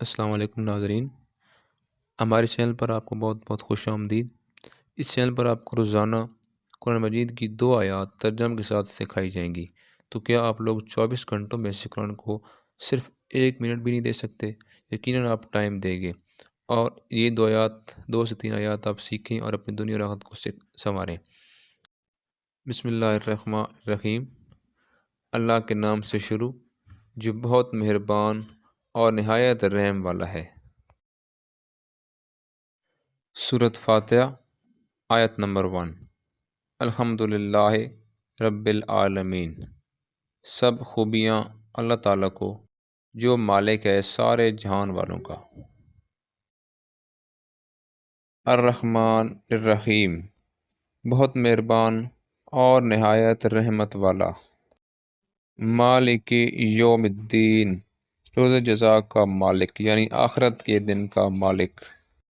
السلام علیکم ناظرین، ہمارے چینل پر آپ کو بہت بہت خوش آمدید۔ اس چینل پر آپ کو روزانہ قرآن مجید کی 2 آیات ترجمہ کے ساتھ سکھائی جائیں گی۔ تو کیا آپ لوگ 24 گھنٹوں میں سے قرآن کو صرف 1 منٹ بھی نہیں دے سکتے؟ یقیناً آپ ٹائم دیں گے اور یہ 2 سے 3 آیات آپ سیکھیں اور اپنی دنیا اور آخرت کو سنواریں۔ بسم اللہ الرحمن الرحیم۔ اللہ کے نام سے شروع جو بہت مہربان اور نہایت رحم والا ہے۔ سورۃ فاتحہ آیت نمبر 1۔ الحمدللہ رب العالمین، سب خوبیاں اللہ تعالیٰ کو جو مالک ہے سارے جہان والوں کا۔ الرحمن الرحیم، بہت مہربان اور نہایت رحمت والا۔ مالک یوم الدین، روز جزا کا مالک یعنی آخرت کے دن کا مالک۔